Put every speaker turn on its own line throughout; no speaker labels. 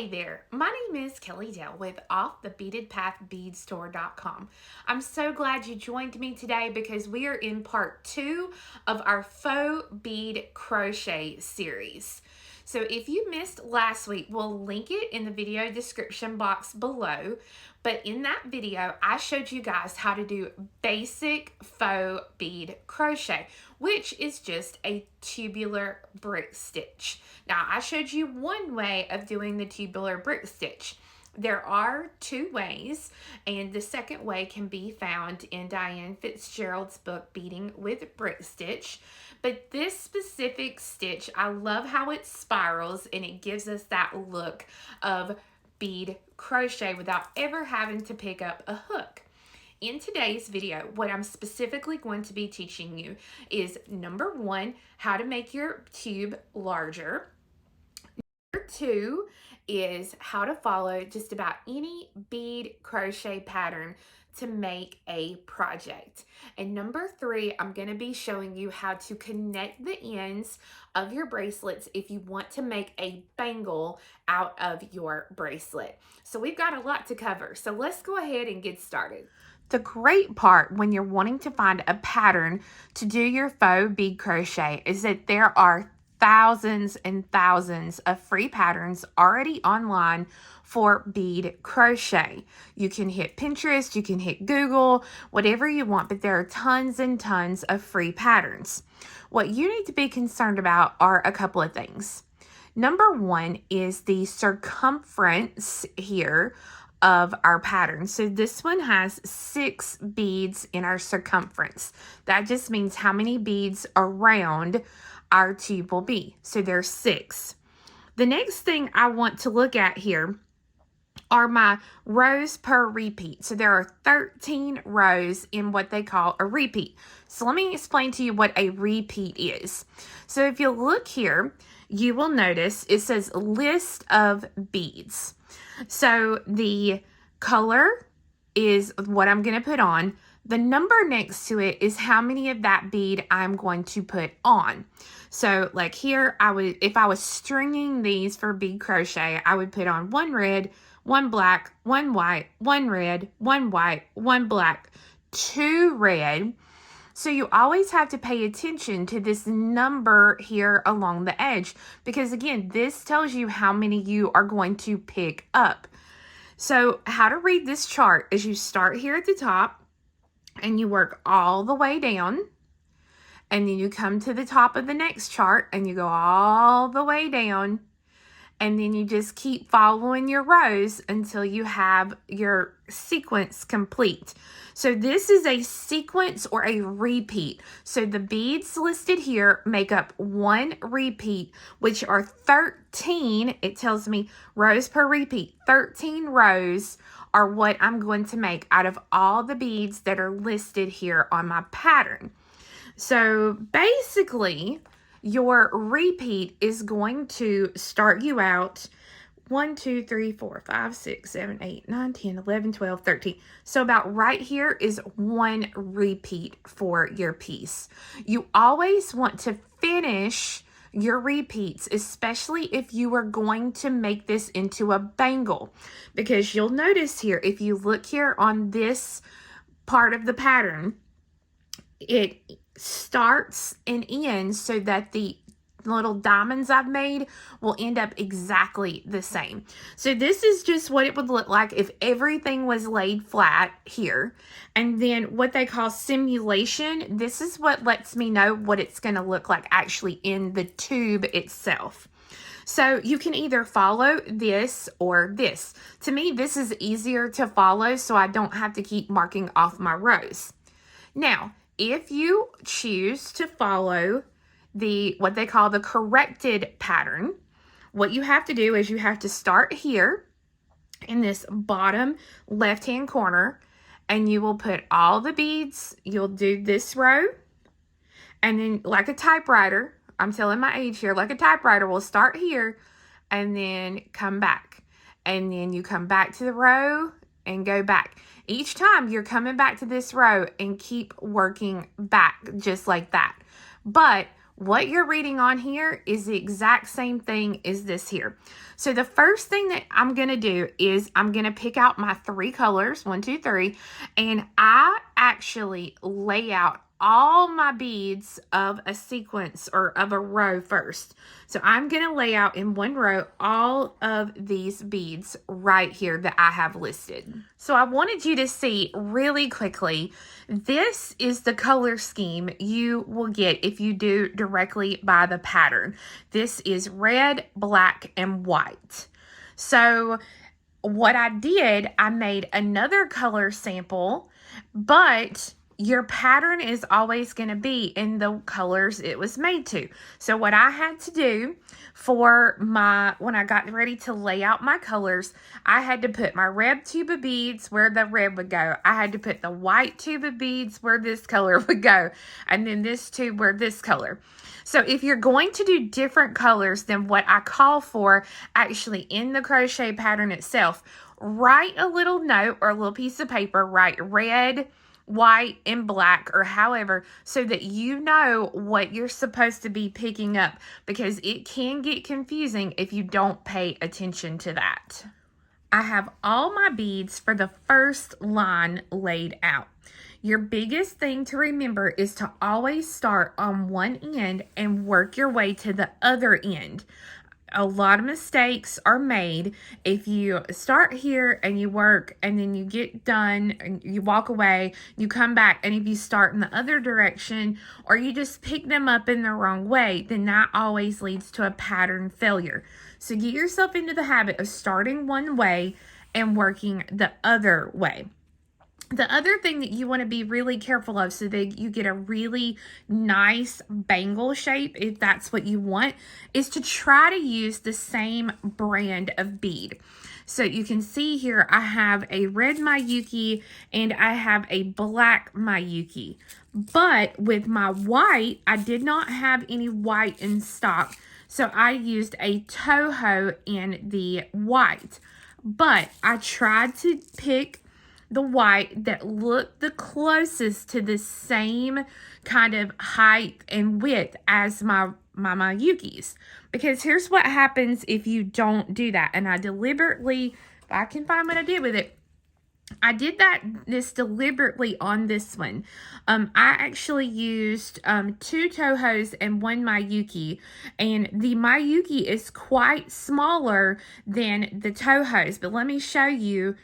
Hey there, my name is Kelly Dell with off the Beaded Path beadstore.com. I'm so glad you joined me today because we are in part 2 of our faux bead crochet series. So if you missed last week, we'll link it in the video description box below. But in that video, I showed you guys how to do basic faux bead crochet, which is just a tubular brick stitch. Now, I showed you one way of doing the tubular brick stitch. There are 2 ways, and the second way can be found in Diane Fitzgerald's book, Beading with Brick Stitch. But this specific stitch, I love how it spirals and it gives us that look of bead crochet without ever having to pick up a hook. In today's video, what I'm specifically going to be teaching you is number 1, how to make your tube larger. Number 2 is how to follow just about any bead crochet pattern to make a project. And number 3, I'm going to be showing you how to connect the ends of your bracelets if you want to make a bangle out of your bracelet. So we've got a lot to cover. So let's go ahead and get started. The great part when you're wanting to find a pattern to do your faux bead crochet is that there are thousands and thousands of free patterns already online for bead crochet. You can hit Pinterest, you can hit Google, whatever you want, but there are tons and tons of free patterns. What you need to be concerned about are a couple of things. Number 1 is the circumference here of our pattern. So this one has 6 beads in our circumference. That just means how many beads around our tube will be. So there's 6. The next thing I want to look at here are my rows per repeat. So there are 13 rows in what they call a repeat. So let me explain to you what a repeat is. So if you look here, you will notice it says list of beads. So the color is what I'm going to put on. The number next to it is how many of that bead I'm going to put on. So like here, if I was stringing these for bead crochet, I would put on 1 red, 1 black, 1 white, 1 red, 1 white, 1 black, 2 red. So you always have to pay attention to this number here along the edge, because again, this tells you how many you are going to pick up. So how to read this chart is you start here at the top and you work all the way down, and then you come to the top of the next chart and you go all the way down, and then you just keep following your rows until you have your sequence complete. So this is a sequence or a repeat. So the beads listed here make up 1 repeat, which are 13. It tells me rows per repeat. 13 rows are what I'm going to make out of all the beads that are listed here on my pattern. So basically, your repeat is going to start you out 1, 2, 3, 4, 5, 6, 7, 8, 9, 10, 11, 12, 13. So about right here is 1 repeat for your piece. You always want to finish your repeats, especially if you are going to make this into a bangle, because you'll notice here, if you look here on this part of the pattern, it starts and ends so that the little diamonds I've made will end up exactly the same. So this is just what it would look like if everything was laid flat here. And then what they call simulation, this is what lets me know what it's going to look like actually in the tube itself. So you can either follow this or this. To me, this is easier to follow, so I don't have to keep marking off my rows. Now, if you choose to follow what they call the corrected pattern, what you have to do is you have to start here in this bottom left-hand corner, and you will put all the beads. You'll do this row, and then like a typewriter, I'm telling my age here, like a typewriter, will start here and then come back. And then you come back to the row and go back. Each time you're coming back to this row and keep working back just like that. But What you're reading on here is the exact same thing as this here. So the first thing that I'm going to do is I'm going to pick out my 3 colors, 1, 2, 3, and I actually lay out all my beads of a sequence or of a row first. So I'm going to lay out in one row all of these beads right here that I have listed. So I wanted you to see really quickly, this is the color scheme you will get if you do directly by the pattern. This is red, black, and white. So what I did, I made another color sample, but your pattern is always going to be in the colors it was made to. So what I had to do for when I got ready to lay out my colors, I had to put my red tube of beads where the red would go. I had to put the white tube of beads where this color would go. And then this tube where this color. So if you're going to do different colors than what I call for actually in the crochet pattern itself, write a little note or a little piece of paper, write red, white, and black, or however, so that you know what you're supposed to be picking up, because it can get confusing if you don't pay attention to that. I have all my beads for the first line laid out. Your biggest thing to remember is to always start on one end and work your way to the other end. A lot of mistakes are made if you start here and you work and then you get done and you walk away, you come back, and if you start in the other direction or you just pick them up in the wrong way, then that always leads to a pattern failure. So get yourself into the habit of starting one way and working the other way. The other thing that you want to be really careful of so that you get a really nice bangle shape, if that's what you want, is to try to use the same brand of bead. So you can see here I have a red Miyuki and I have a black Miyuki. But with my white, I did not have any white in stock. So I used a Toho in the white. But I tried to pick the white that looked the closest to the same kind of height and width as my Miyukis. Because here's what happens if you don't do that. And I deliberately, if I can find what I did with it, I did this deliberately on this one. I actually used 2 Tohos and 1 Miyuki. And the Miyuki is quite smaller than the Tohos. But let me show you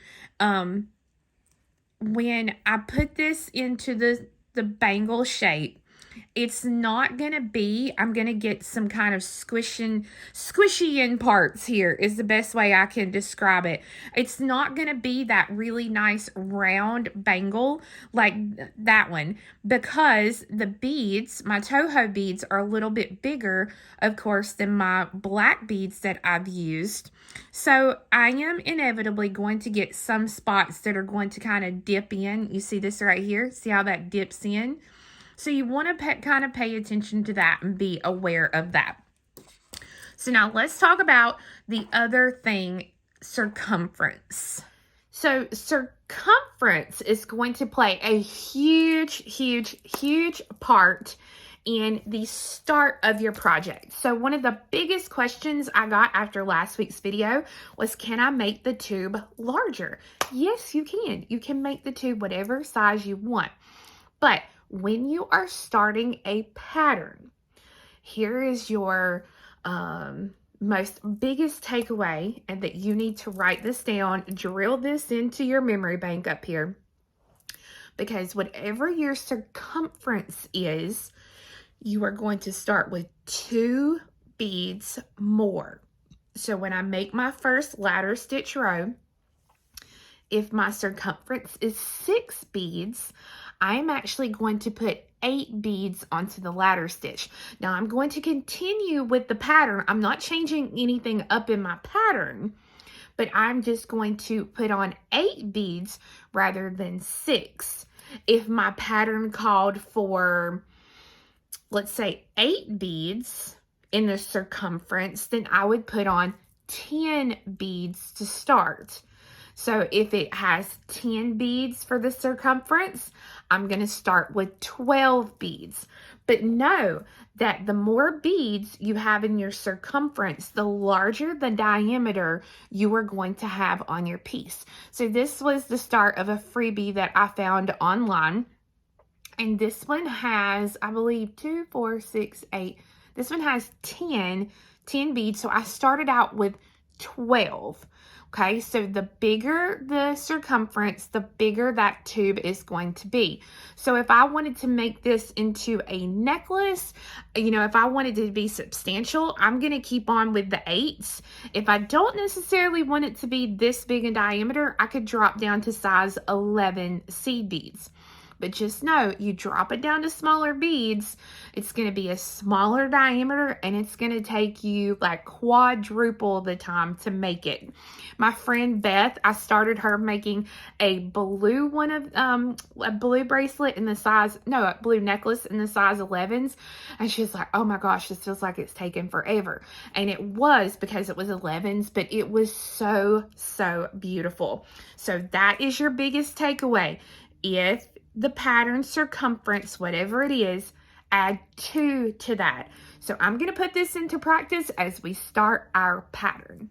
when I put this into the bangle shape, it's not going to be, I'm going to get some kind of squishy in parts here is the best way I can describe it. It's not going to be that really nice round bangle like that one, because the beads, my Toho beads, are a little bit bigger, of course, than my black beads that I've used. So I am inevitably going to get some spots that are going to kind of dip in. You see this right here? See how that dips in? So you want to kind of pay attention to that and be aware of that. So now let's talk about the other thing, circumference. So circumference is going to play a huge part in the start of your project. So one of the biggest questions I got after last week's video was, can I make the tube larger? Yes, you can. You can make the tube whatever size you want. But when you are starting a pattern, here is your most biggest takeaway, and that you need to write this down, drill this into your memory bank up here, because whatever your circumference is, you are going to start with 2 beads more. So when I make my first ladder stitch row, if my circumference is 6 beads, I'm actually going to put 8 beads onto the ladder stitch. Now I'm going to continue with the pattern. I'm not changing anything up in my pattern, but I'm just going to put on 8 beads rather than 6. If my pattern called for, let's say, 8 beads in the circumference, then I would put on 10 beads to start. So if it has 10 beads for the circumference, I'm going to start with 12 beads. But know that the more beads you have in your circumference, the larger the diameter you are going to have on your piece. So this was the start of a freebie that I found online. And this one has, I believe, 2, 4, 6, 8. This one has 10 beads. So I started out with 12. Okay, so the bigger the circumference, the bigger that tube is going to be. So if I wanted to make this into a necklace, you know, if I wanted it to be substantial, I'm going to keep on with the 8s. If I don't necessarily want it to be this big in diameter, I could drop down to size 11 seed beads. But just know, you drop it down to smaller beads, it's going to be a smaller diameter, and it's going to take you like quadruple the time to make it. My friend Beth, I started her making a blue one of a blue bracelet in the size, no, a blue necklace in the size 11s, and she was like, oh my gosh, this feels like it's taken forever. And it was, because it was 11s, but it was so beautiful. So that is your biggest takeaway. If the pattern circumference, whatever it is, add 2 to that. So I'm going to put this into practice as we start our pattern.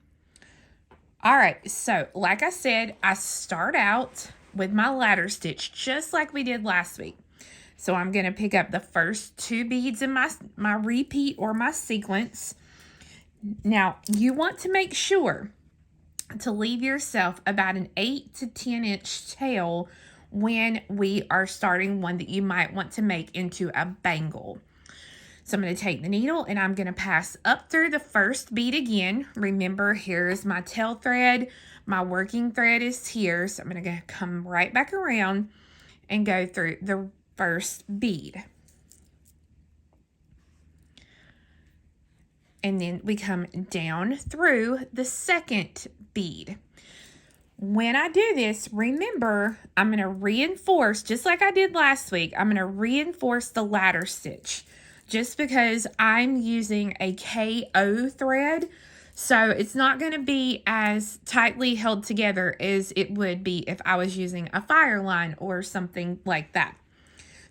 All right, so like I said, I start out with my ladder stitch just like we did last week. So I'm going to pick up the first 2 beads in my repeat or my sequence. Now, you want to make sure to leave yourself about an 8 to 10 inch tail when we are starting one that you might want to make into a bangle. So I'm going to take the needle and I'm going to pass up through the first bead again. Remember, here's my tail thread. My working thread is here. So I'm going to come right back around and go through the first bead. And then we come down through the second bead. When I do this, remember, I'm going to reinforce, just like I did last week, I'm going to reinforce the ladder stitch just because I'm using a KO thread. So it's not going to be as tightly held together as it would be if I was using a fire line or something like that.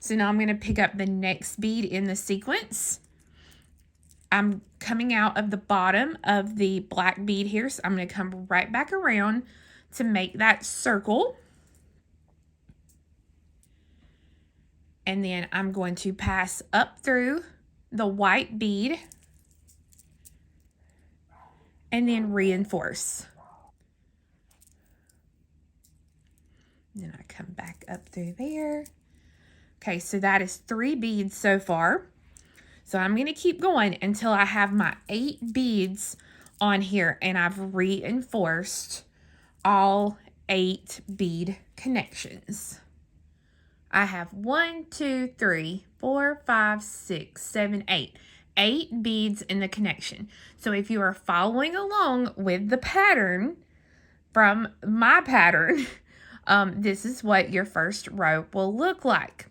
So now I'm going to pick up the next bead in the sequence. I'm coming out of the bottom of the black bead here, so I'm going to come right back around to make that circle. And then I'm going to pass up through the white bead and then reinforce. And then I come back up through there. Okay, so that is 3 beads so far. So I'm going to keep going until I have my 8 beads on here and I've reinforced all 8 bead connections. I have 1, 2, 3, 4, 5, 6, 7, 8. 8 beads in the connection. So if you are following along with the pattern from my pattern, this is what your first row will look like.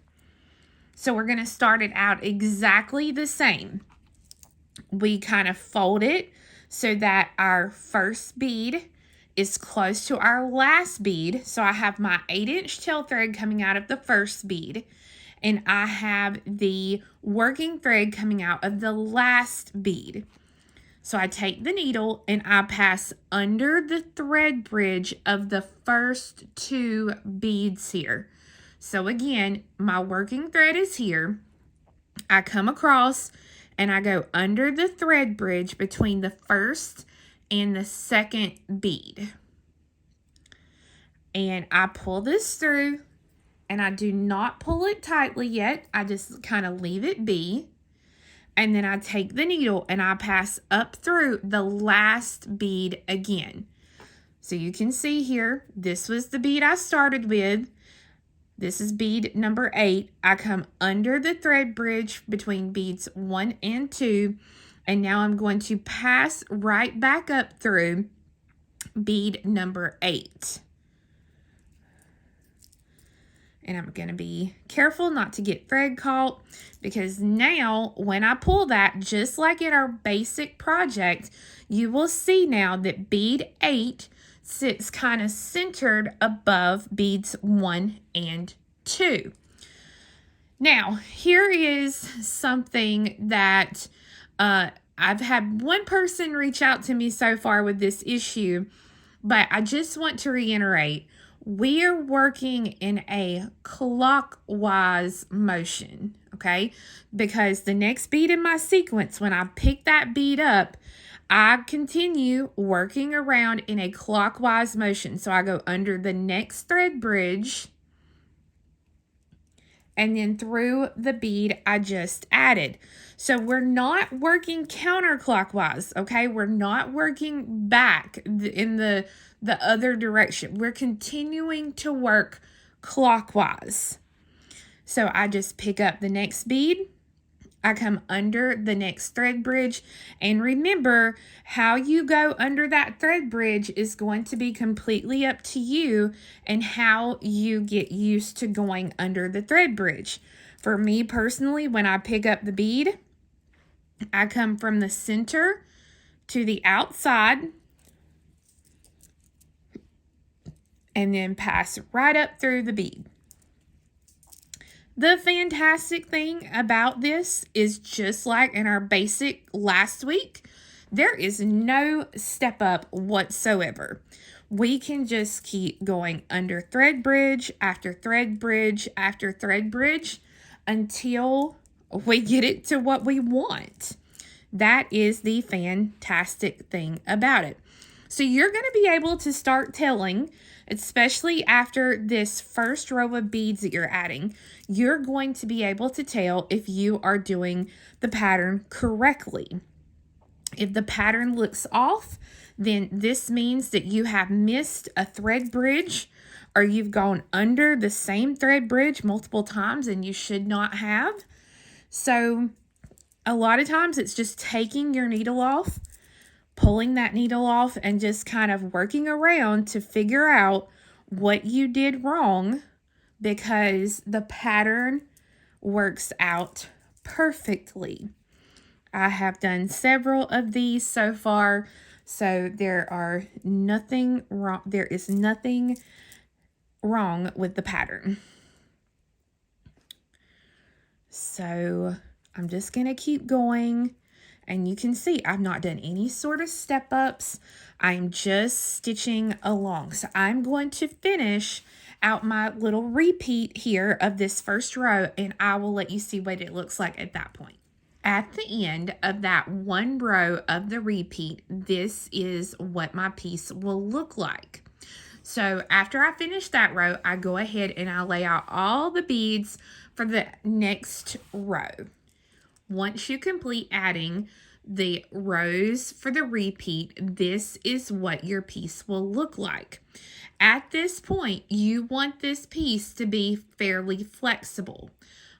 So we're going to start it out exactly the same. We kind of fold it so that our first bead is close to our last bead. So I have my 8-inch tail thread coming out of the first bead, and I have the working thread coming out of the last bead. So I take the needle and I pass under the thread bridge of the first 2 beads here. So again, my working thread is here. I come across and I go under the thread bridge between the first and the second bead. And I pull this through, and I do not pull it tightly yet. I just kind of leave it be. And then I take the needle and I pass up through the last bead again. So you can see here, this was the bead I started with. This is bead number 8. I come under the thread bridge between beads 1 and 2. And now I'm going to pass right back up through bead number 8. And I'm going to be careful not to get thread caught, because now when I pull that, just like in our basic project, you will see now that bead 8 sits kind of centered above beads 1 and 2. Now, here is something that I've had one person reach out to me so far with this issue, but I just want to reiterate, we are working in a clockwise motion, okay? Because the next bead in my sequence, when I pick that bead up, I continue working around in a clockwise motion. So I go under the next thread bridge, and then through the bead I just added. So we're not working counterclockwise, okay? We're not working back in the other direction. We're continuing to work clockwise. So I just pick up the next bead, I come under the next thread bridge, and remember, how you go under that thread bridge is going to be completely up to you and how you get used to going under the thread bridge. For me personally, when I pick up the bead, I come from the center to the outside and then pass right up through the bead. The fantastic thing about this is, just like in our basic last week, there is no step up whatsoever. We can just keep going under thread bridge after thread bridge after thread bridge until we get it to what we want. That is the fantastic thing about it. So you're going to be able to start telling, especially after this first row of beads that you're adding, you're going to be able to tell if you are doing the pattern correctly. If the pattern looks off, then this means that you have missed a thread bridge, or you've gone under the same thread bridge multiple times and you should not have. So a lot of times it's just taking your needle off, pulling that needle off, and just kind of working around to figure out what you did wrong, because the pattern works out perfectly. I have done several of these so far, so there is nothing wrong with the pattern. So I'm just going to keep going. And you can see I've not done any sort of step ups. I'm just stitching along. So I'm going to finish out my little repeat here of this first row, and I will let you see what it looks like at that point. At the end of that one row of the repeat, this is what my piece will look like. So after I finish that row, I go ahead and I lay out all the beads for the next row. Once you complete adding the rows for the repeat, this is what your piece will look like. At this point, you want this piece to be fairly flexible.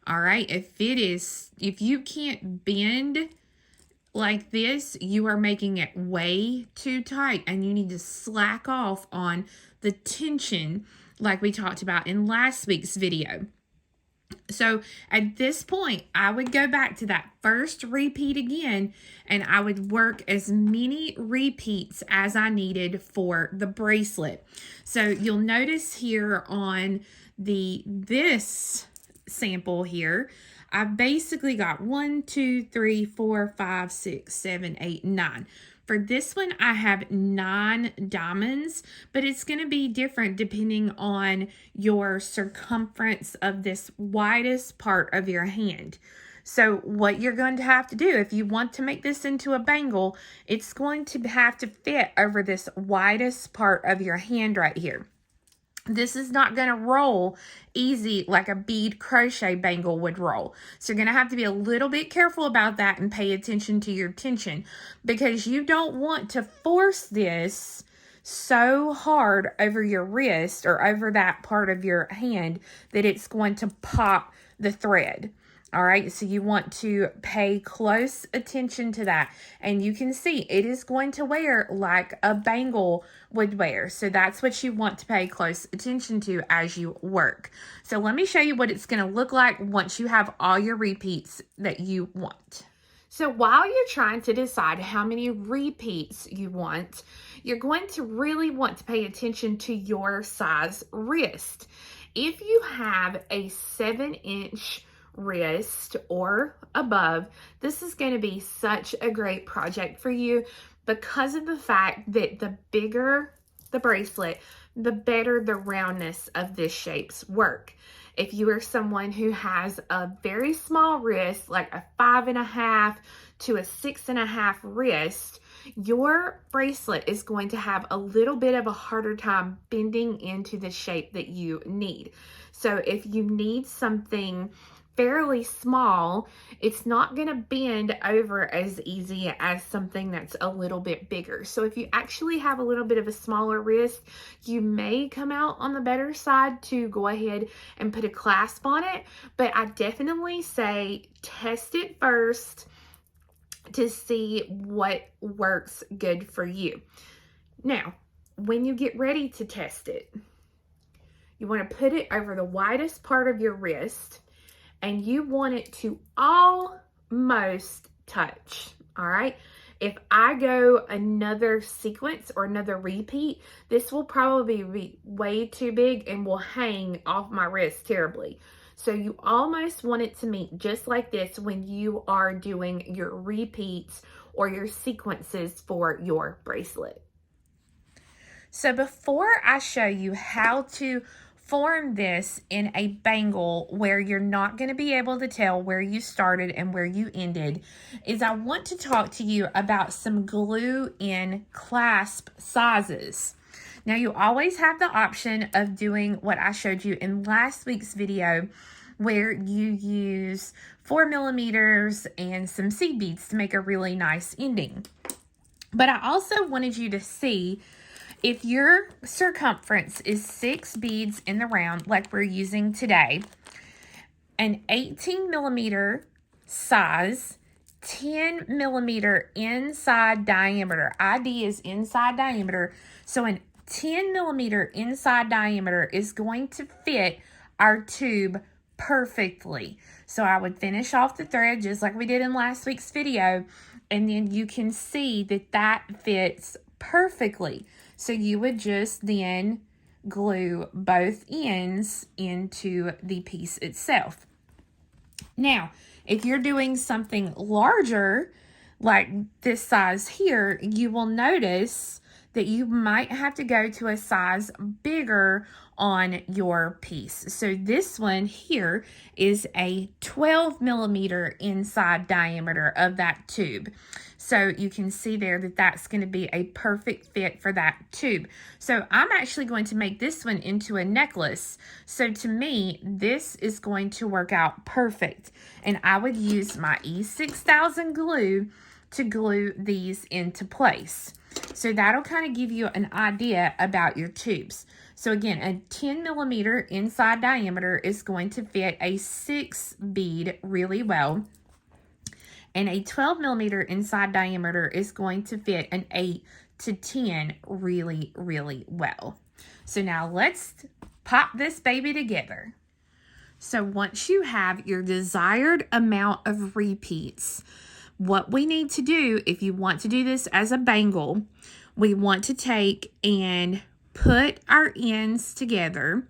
All right, if you can't bend like this, you are making it way too tight, and you need to slack off on the tension like we talked about in last week's video. So at this point, I would go back to that first repeat again, and I would work as many repeats as I needed for the bracelet. So you'll notice here on this sample here, I've basically got 1, 2, 3, 4, 5, 6, 7, 8, 9. For this one, I have 9 diamonds, but it's going to be different depending on your circumference of this widest part of your hand. So what you're going to have to do, if you want to make this into a bangle, it's going to have to fit over this widest part of your hand right here. This is not going to roll easy like a bead crochet bangle would roll. So you're going to have to be a little bit careful about that and pay attention to your tension, because you don't want to force this so hard over your wrist or over that part of your hand that it's going to pop the thread. All right, so you want to pay close attention to that. And you can see it is going to wear like a bangle would wear. So that's what you want to pay close attention to as you work. So let me show you what it's going to look like once you have all your repeats that you want. So while you're trying to decide how many repeats you want, you're going to really want to pay attention to your size wrist. If you have a 7-inch wrist or above, this is going to be such a great project for you because of the fact that the bigger the bracelet, the better the roundness of this shape's work. If you are someone who has a very small wrist, like a 5.5 to a 6.5 wrist, your bracelet is going to have a little bit of a harder time bending into the shape that you need. So if you need something fairly small, it's not going to bend over as easy as something that's a little bit bigger. So if you actually have a little bit of a smaller wrist, you may come out on the better side to go ahead and put a clasp on it. But I definitely say test it first to see what works good for you. Now, when you get ready to test it, you want to put it over the widest part of your wrist, and you want it to almost touch, all right? If I go another sequence or another repeat, this will probably be way too big and will hang off my wrist terribly. So you almost want it to meet just like this when you are doing your repeats or your sequences for your bracelet. So before I show you how to form this in a bangle where you're not going to be able to tell where you started and where you ended, is I want to talk to you about some glue in clasp sizes. Now, you always have the option of doing what I showed you in last week's video, where you use 4 millimeters and some seed beads to make a really nice ending. But I also wanted you to see, if your circumference is 6 beads in the round, like we're using today, an 18 millimeter size, 10 millimeter inside diameter. ID is inside diameter. So an 10 millimeter inside diameter is going to fit our tube perfectly. So I would finish off the thread just like we did in last week's video, and then you can see that that fits perfectly. So you would just then glue both ends into the piece itself. Now, if you're doing something larger, like this size here, you will notice that you might have to go to a size bigger on your piece. So this one here is a 12 millimeter inside diameter of that tube. So you can see there that that's going to be a perfect fit for that tube. So I'm actually going to make this one into a necklace. So to me, this is going to work out perfect. And I would use my E6000 glue to glue these into place. So that'll kind of give you an idea about your tubes. So again, a 10 millimeter inside diameter is going to fit a 6 bead really well. And a 12 millimeter inside diameter is going to fit an 8 to 10 really, really well. So now let's pop this baby together. So once you have your desired amount of repeats, what we need to do, if you want to do this as a bangle, we want to take and put our ends together,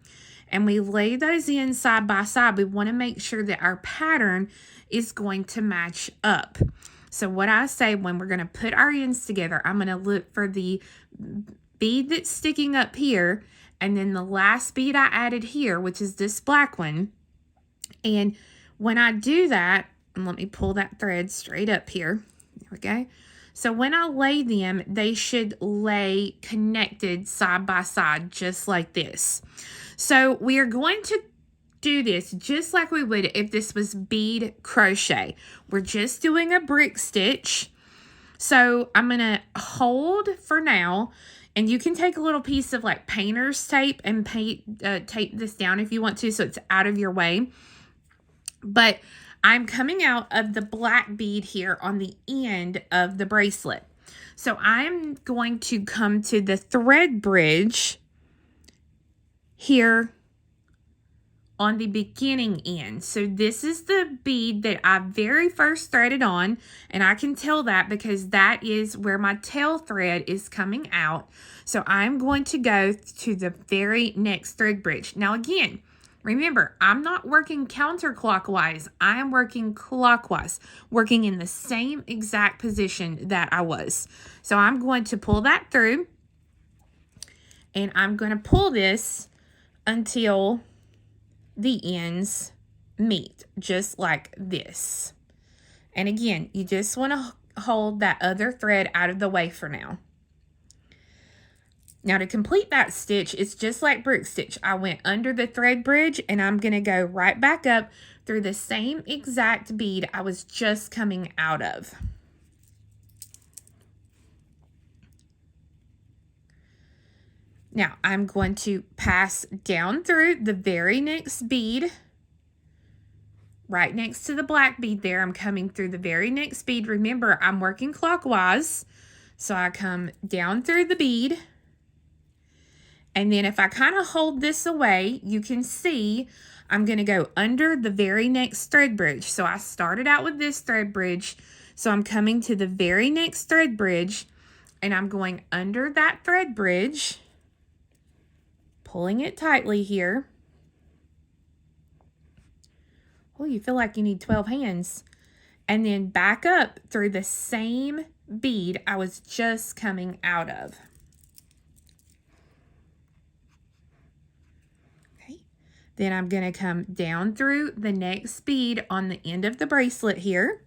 and we lay those ends side by side. We want to make sure that our pattern is going to match up. So what I say, when we're going to put our ends together, I'm going to look for the bead that's sticking up here, and then the last bead I added here, which is this black one. And when I do that, and let me pull that thread straight up here. There we go. So when I lay them, they should lay connected side by side, just like this. So we are going to do this just like we would if this was bead crochet. We're just doing a brick stitch. So I'm going to hold for now, and you can take a little piece of like painter's tape and tape this down if you want to, so it's out of your way. But I'm coming out of the black bead here on the end of the bracelet. So I'm going to come to the thread bridge here on the beginning end. So this is the bead that I very first threaded on, and I can tell that because that is where my tail thread is coming out. So I'm going to go to the very next thread bridge. Now again, Remember, I'm not working counterclockwise. I am working clockwise, working in the same exact position that I was. So I'm going to pull that through, and I'm going to pull this until the ends meet, just like this. And again, you just want to hold that other thread out of the way for now. Now to complete that stitch, it's just like brick stitch. I went under the thread bridge, and I'm going to go right back up through the same exact bead I was just coming out of. Now I'm going to pass down through the very next bead, right next to the black bead there. I'm coming through the very next bead. Remember, I'm working clockwise, so I come down through the bead. And then if I kind of hold this away, you can see I'm going to go under the very next thread bridge. So I started out with this thread bridge. So I'm coming to the very next thread bridge, and I'm going under that thread bridge, pulling it tightly here. Oh, you feel like you need 12 hands. And then back up through the same bead I was just coming out of. Then I'm going to come down through the next bead on the end of the bracelet here.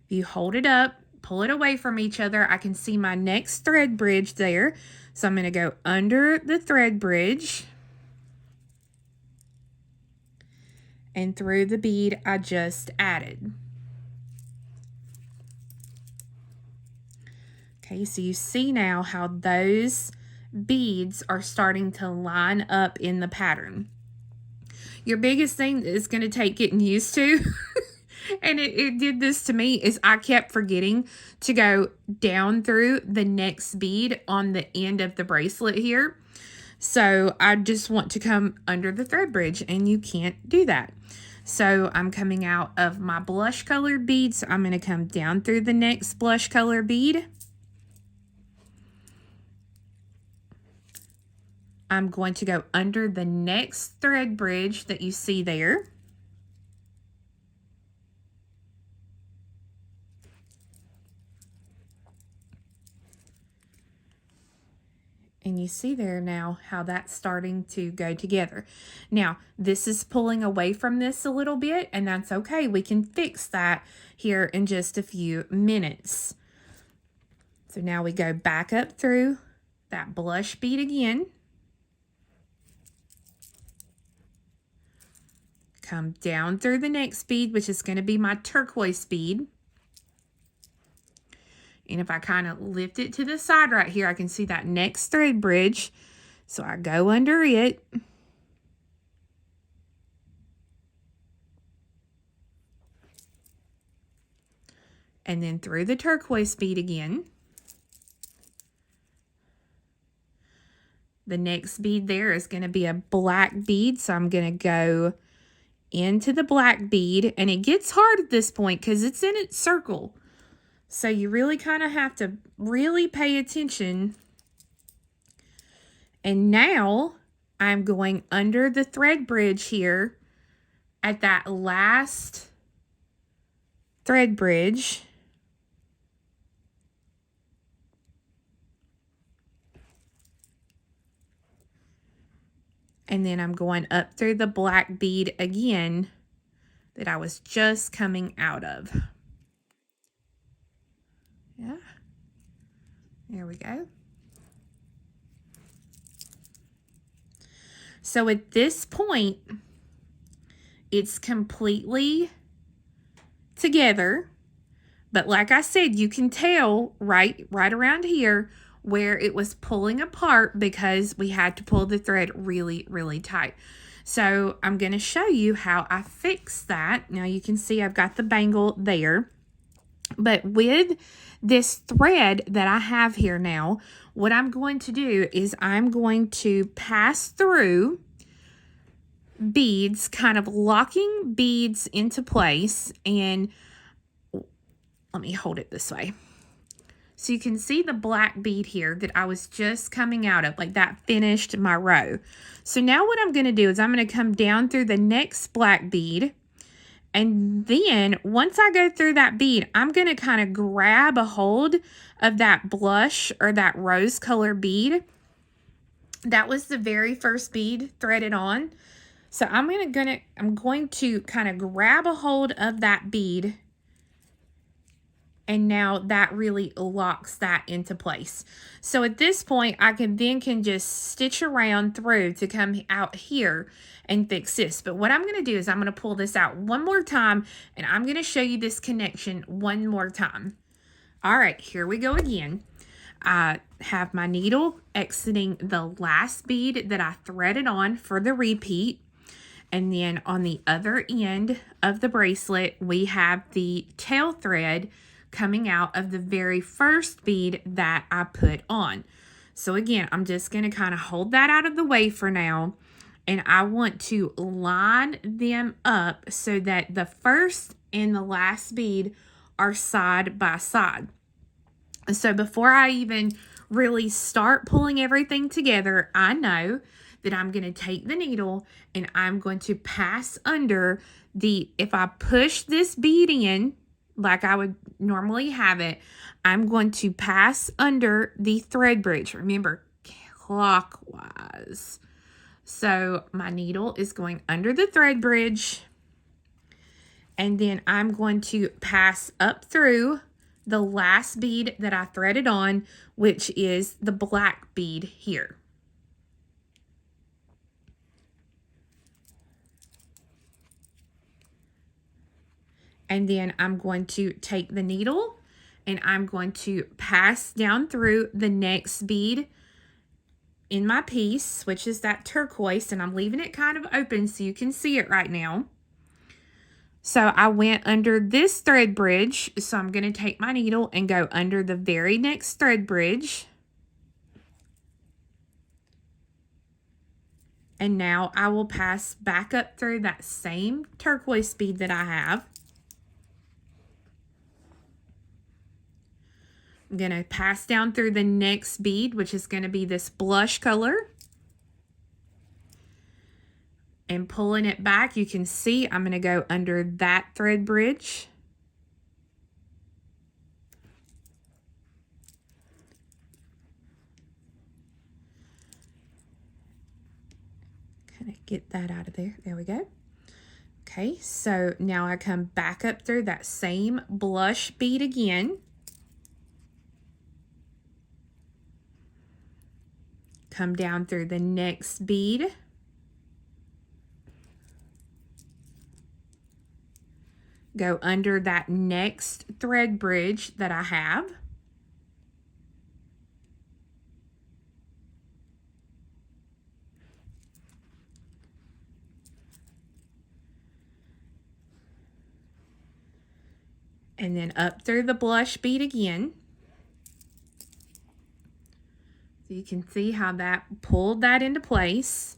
You hold it up, pull it away from each other. I can see my next thread bridge there. So I'm going to go under the thread bridge and through the bead I just added. Okay, so you see now how those beads are starting to line up in the pattern. Your biggest thing is going to take getting used to, and it did this to me, is I kept forgetting to go down through the next bead on the end of the bracelet here. So I just want to come under the thread bridge, and you can't do that. So I'm coming out of my blush colored bead, so I'm going to come down through the next blush color bead. I'm going to go under the next thread bridge that you see there. And you see there now how that's starting to go together. Now, this is pulling away from this a little bit, and that's okay. We can fix that here in just a few minutes. So now we go back up through that blush bead again. Come down through the next bead, which is going to be my turquoise bead. And if I kind of lift it to the side right here, I can see that next thread bridge. So I go under it. And then through the turquoise bead again. The next bead there is going to be a black bead. So I'm going to go into the black bead, and it gets hard at this point because it's in its circle. So you really kind of have to really pay attention. And now I'm going under the thread bridge here at that last thread bridge. And then I'm going up through the black bead again that I was just coming out of. Yeah. There we go. So at this point, it's completely together. But like I said, you can tell right around here where it was pulling apart because we had to pull the thread really, really tight. So I'm going to show you how I fix that. Now you can see I've got the bangle there. But with this thread that I have here now, what I'm going to do is I'm going to pass through beads, kind of locking beads into place. And let me hold it this way. So you can see the black bead here that I was just coming out of, like that finished my row. So now what I'm going to do is I'm going to come down through the next black bead. And then once I go through that bead, I'm going to kind of grab a hold of that blush or that rose color bead. That was the very first bead threaded on. So I'm going to kind of grab a hold of that bead. And now that really locks that into place. So at this point, I can just stitch around through to come out here and fix this. But what I'm going to do is I'm going to pull this out one more time, and I'm going to show you this connection one more time. All right, here we go again. I have my needle exiting the last bead that I threaded on for the repeat. And then on the other end of the bracelet, we have the tail thread coming out of the very first bead that I put on. So again, I'm just going to kind of hold that out of the way for now. And I want to line them up so that the first and the last bead are side by side. So before I even really start pulling everything together, I know that I'm going to take the needle and I'm going to pass under if I push this bead in, like I would normally have it, I'm going to pass under the thread bridge. Remember, clockwise. So my needle is going under the thread bridge, and then I'm going to pass up through the last bead that I threaded on, which is the black bead here. And then I'm going to take the needle and I'm going to pass down through the next bead in my piece, which is that turquoise, and I'm leaving it kind of open so you can see it right now. So I went under this thread bridge, so I'm going to take my needle and go under the very next thread bridge. And now I will pass back up through that same turquoise bead that I have. I'm going to pass down through the next bead, which is going to be this blush color. And pulling it back, you can see I'm going to go under that thread bridge. Kind of get that out of there. There we go. Okay, so now I come back up through that same blush bead again. Come down through the next bead. Go under that next thread bridge that I have. And then up through the blush bead again. So you can see how that pulled that into place.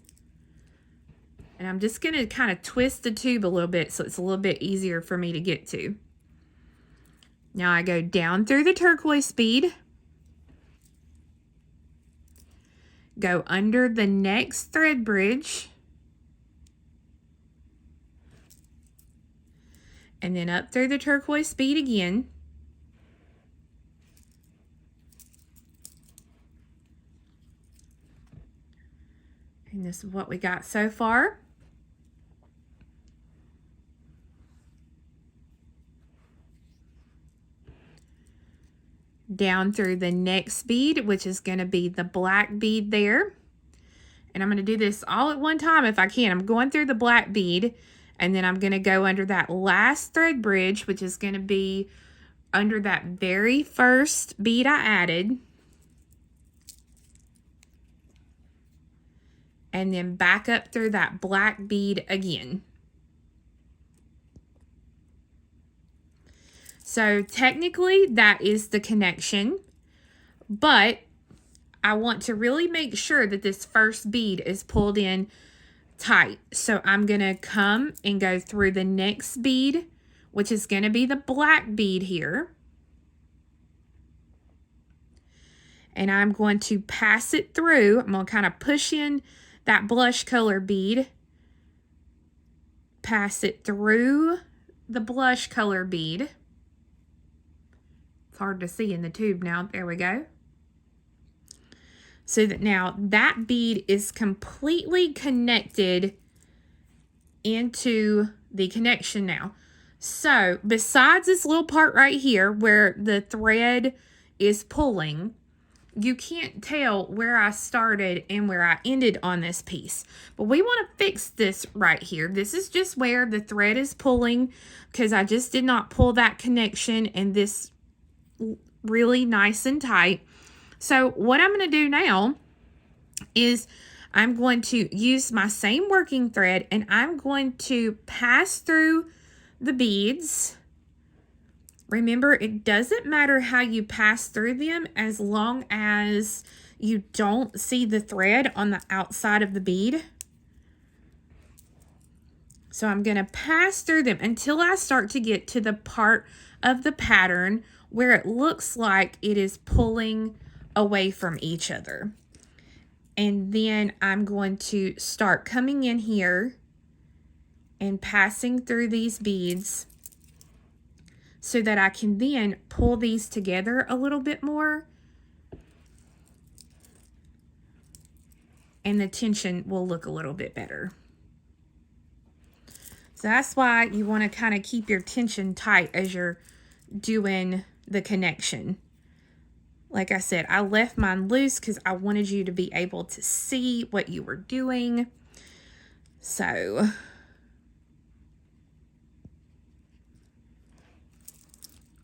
And I'm just going to kind of twist the tube a little bit so it's a little bit easier for me to get to. Now I go down through the turquoise bead. Go under the next thread bridge. And then up through the turquoise bead again. And this is what we got so far. Down through the next bead, which is going to be the black bead there. And I'm going to do this all at one time if I can. I'm going through the black bead, and then I'm going to go under that last thread bridge, which is going to be under that very first bead I added. And then back up through that black bead again. So technically that is the connection, but I want to really make sure that this first bead is pulled in tight. So I'm going to come and go through the next bead, which is going to be the black bead here. and I'm going to pass it through. I'm going to kind of push in that blush color bead, pass it through the blush color bead. It's hard to see in the tube now. There we go. So that now that bead is completely connected into the connection now. So besides this little part right here where the thread is pulling, you can't tell where I started and where I ended on this piece. But we want to fix this right here. This is just where the thread is pulling because I just did not pull that connection and this really nice and tight. So what I'm going to do now is I'm going to use my same working thread and I'm going to pass through the beads. Remember, it doesn't matter how you pass through them as long as you don't see the thread on the outside of the bead. So I'm going to pass through them until I start to get to the part of the pattern where it looks like it is pulling away from each other. And then I'm going to start coming in here and passing through these beads so that I can then pull these together a little bit more. And the tension will look a little bit better. So that's why you want to kind of keep your tension tight as you're doing the connection. Like I said, I left mine loose because I wanted you to be able to see what you were doing. So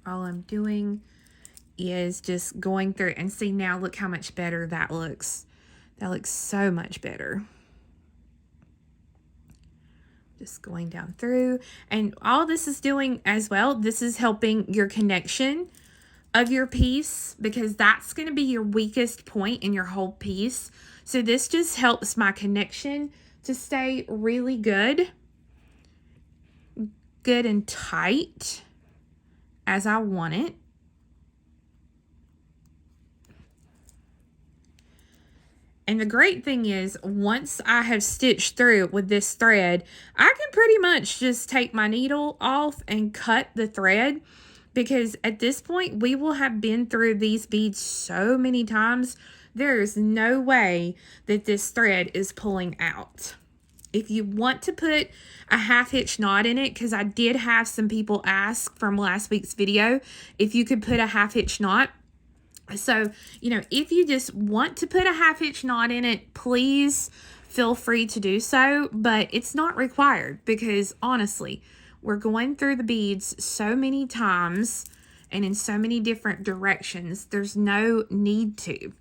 all I'm doing is just going through and see now, look how much better that looks. That looks so much better. Just going down through. And all this is doing as well, this is helping your connection of your piece because that's going to be your weakest point in your whole piece. So this just helps my connection to stay really good and tight as I want it. And the great thing is, once I have stitched through with this thread, I can pretty much just take my needle off and cut the thread, because at this point, we will have been through these beads so many times, there is no way that this thread is pulling out. If you want to put a half hitch knot in it, because I did have some people ask from last week's video if you could put a half hitch knot. So, you know, if you just want to put a half hitch knot in it, please feel free to do so, but it's not required because honestly, we're going through the beads so many times and in so many different directions, there's no need to.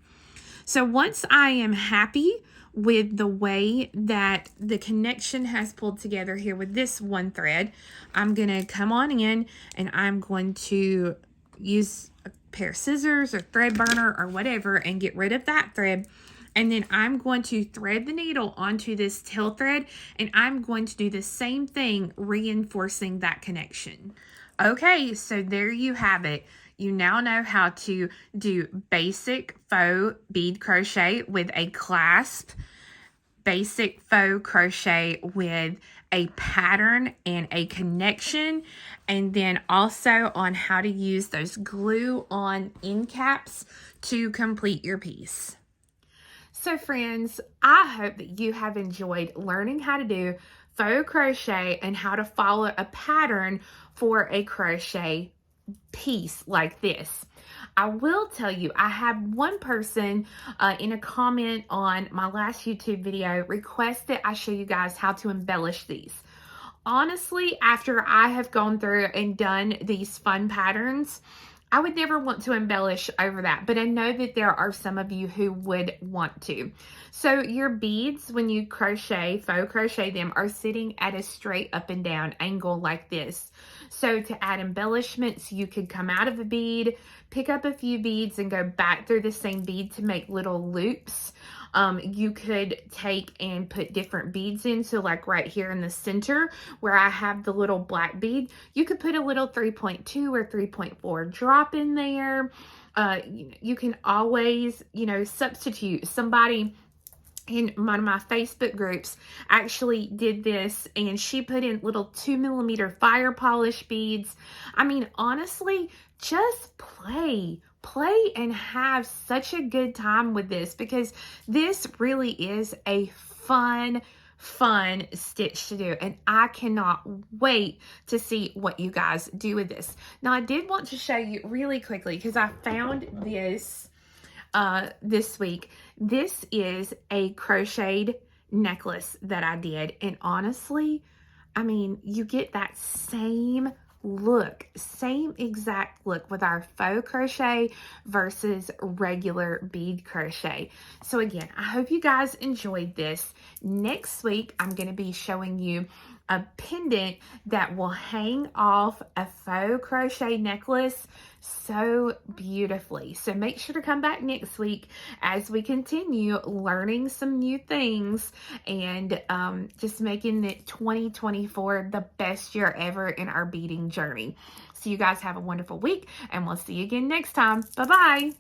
So once I am happy with the way that the connection has pulled together here with this one thread, I'm going to come on in and I'm going to use a pair of scissors or thread burner or whatever and get rid of that thread. And then I'm going to thread the needle onto this tail thread and I'm going to do the same thing, reinforcing that connection. Okay, so there you have it. You now know how to do basic faux bead crochet with a clasp, basic faux crochet with a pattern and a connection, and then also on how to use those glue-on end caps to complete your piece. So friends, I hope that you have enjoyed learning how to do faux crochet and how to follow a pattern for a crochet piece like this. I will tell you, I had one person in a comment on my last YouTube video request that I show you guys how to embellish these. Honestly, after I have gone through and done these fun patterns, I would never want to embellish over that, but I know that there are some of you who would want to. So your beads, when you crochet, faux crochet them, are sitting at a straight up and down angle like this. So to add embellishments, you could come out of a bead, pick up a few beads and go back through the same bead to make little loops. You could take and put different beads in. So like right here in the center where I have the little black bead, you could put a little 3.2 or 3.4 drop in there. You can always, substitute. Somebody in one of my Facebook groups actually did this, and she put in little 2mm fire polish beads. I mean, honestly, just play and have such a good time with this, because this really is a fun stitch to do, and I cannot wait to see what you guys do with this. Now, I did want to show you really quickly, because I found this this week. This is a crocheted necklace that I did, and honestly, I mean, you get that same exact look with our faux crochet versus regular bead crochet. So again, I hope you guys enjoyed this. Next week, I'm going to be showing you a pendant that will hang off a faux crochet necklace so beautifully. So make sure to come back next week as we continue learning some new things and just making it 2024 the best year ever in our beading journey. So you guys have a wonderful week, and we'll see you again next time. Bye-bye.